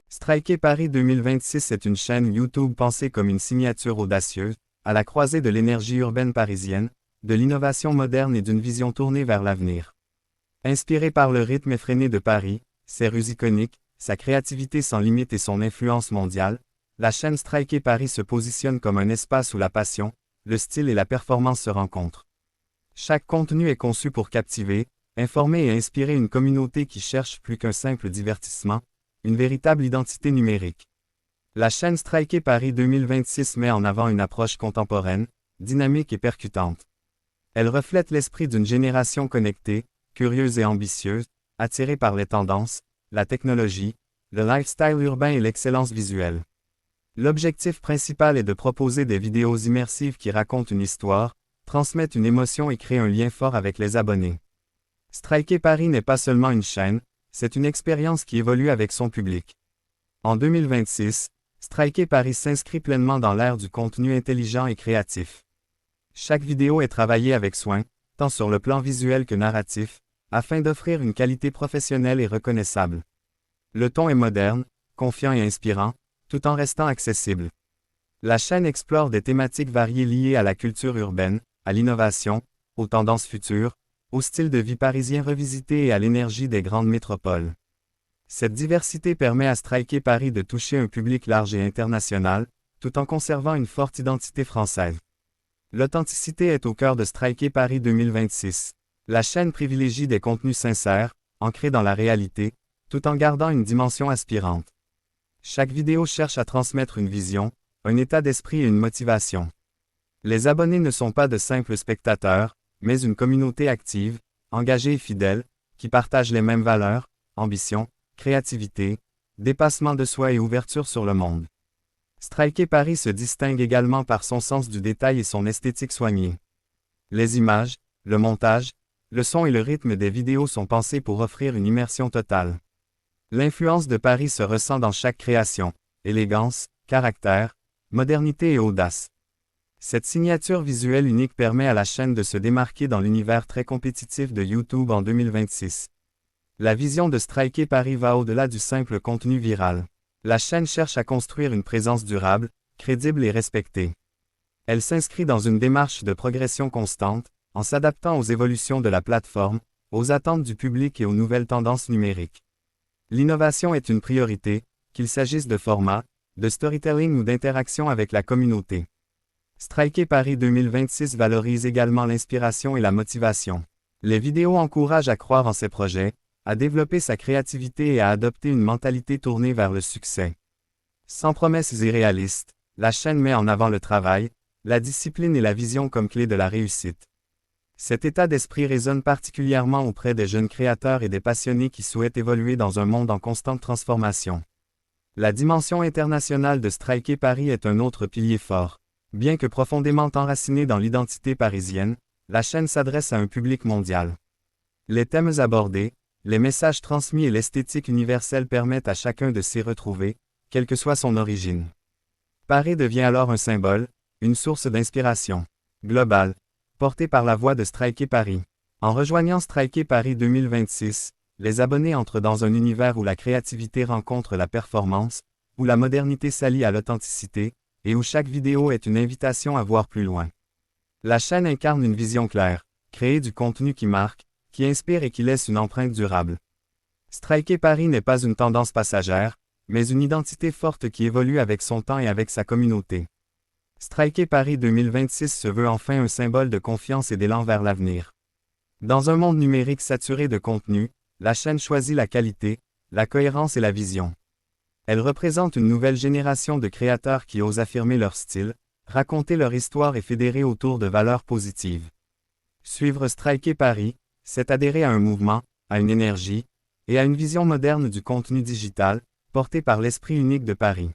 Striker Paris 2026 est une chaîne YouTube pensée comme une signature audacieuse, à la croisée de l'énergie urbaine parisienne, de l'innovation moderne et d'une vision tournée vers l'avenir. Inspirée par le rythme effréné de Paris, ses rues iconiques, sa créativité sans limite et son influence mondiale, la chaîne Striker Paris se positionne comme un espace où la passion, le style et la performance se rencontrent. Chaque contenu est conçu pour captiver, informer et inspirer une communauté qui cherche plus qu'un simple divertissement, une véritable identité numérique. La chaîne Striker Paris 2026 met en avant une approche contemporaine, dynamique et percutante. Elle reflète l'esprit d'une génération connectée, curieuse et ambitieuse, attirée par les tendances, la technologie, le lifestyle urbain et l'excellence visuelle. L'objectif principal est de proposer des vidéos immersives qui racontent une histoire, transmettent une émotion et créent un lien fort avec les abonnés. Striker Paris n'est pas seulement une chaîne, c'est une expérience qui évolue avec son public. En 2026, Striker Paris s'inscrit pleinement dans l'ère du contenu intelligent et créatif. Chaque vidéo est travaillée avec soin, tant sur le plan visuel que narratif, afin d'offrir une qualité professionnelle et reconnaissable. Le ton est moderne, confiant et inspirant, tout en restant accessible. La chaîne explore des thématiques variées liées à la culture urbaine, à l'innovation, aux tendances futures, au style de vie parisien revisité et à l'énergie des grandes métropoles. Cette diversité permet à Striker Paris de toucher un public large et international, tout en conservant une forte identité française. L'authenticité est au cœur de Striker Paris 2026. La chaîne privilégie des contenus sincères, ancrés dans la réalité, tout en gardant une dimension aspirante. Chaque vidéo cherche à transmettre une vision, un état d'esprit et une motivation. Les abonnés ne sont pas de simples spectateurs, mais une communauté active, engagée et fidèle, qui partage les mêmes valeurs, ambition, créativité, dépassement de soi et ouverture sur le monde. Striker Paris se distingue également par son sens du détail et son esthétique soignée. Les images, le montage, le son et le rythme des vidéos sont pensés pour offrir une immersion totale. L'influence de Paris se ressent dans chaque création, élégance, caractère, modernité et audace. Cette signature visuelle unique permet à la chaîne de se démarquer dans l'univers très compétitif de YouTube en 2026. La vision de Striker Paris va au-delà du simple contenu viral. La chaîne cherche à construire une présence durable, crédible et respectée. Elle s'inscrit dans une démarche de progression constante, en s'adaptant aux évolutions de la plateforme, aux attentes du public et aux nouvelles tendances numériques. L'innovation est une priorité, qu'il s'agisse de format, de storytelling ou d'interaction avec la communauté. Striker Paris 2026 valorise également l'inspiration et la motivation. Les vidéos encouragent à croire en ses projets, à développer sa créativité et à adopter une mentalité tournée vers le succès. Sans promesses irréalistes, la chaîne met en avant le travail, la discipline et la vision comme clé de la réussite. Cet état d'esprit résonne particulièrement auprès des jeunes créateurs et des passionnés qui souhaitent évoluer dans un monde en constante transformation. La dimension internationale de Striker Paris est un autre pilier fort. Bien que profondément enracinée dans l'identité parisienne, la chaîne s'adresse à un public mondial. Les thèmes abordés, les messages transmis et l'esthétique universelle permettent à chacun de s'y retrouver, quelle que soit son origine. Paris devient alors un symbole, une source d'inspiration globale, portée par la voix de Striker Paris. En rejoignant Striker Paris 2026, les abonnés entrent dans un univers où la créativité rencontre la performance, où la modernité s'allie à l'authenticité, et où chaque vidéo est une invitation à voir plus loin. La chaîne incarne une vision claire, créer du contenu qui marque, qui inspire et qui laisse une empreinte durable. Striker Paris n'est pas une tendance passagère, mais une identité forte qui évolue avec son temps et avec sa communauté. Striker Paris 2026 se veut enfin un symbole de confiance et d'élan vers l'avenir. Dans un monde numérique saturé de contenu, la chaîne choisit la qualité, la cohérence et la vision. Elle représente une nouvelle génération de créateurs qui osent affirmer leur style, raconter leur histoire et fédérer autour de valeurs positives. Suivre Striker Paris, c'est adhérer à un mouvement, à une énergie, et à une vision moderne du contenu digital, porté par l'esprit unique de Paris.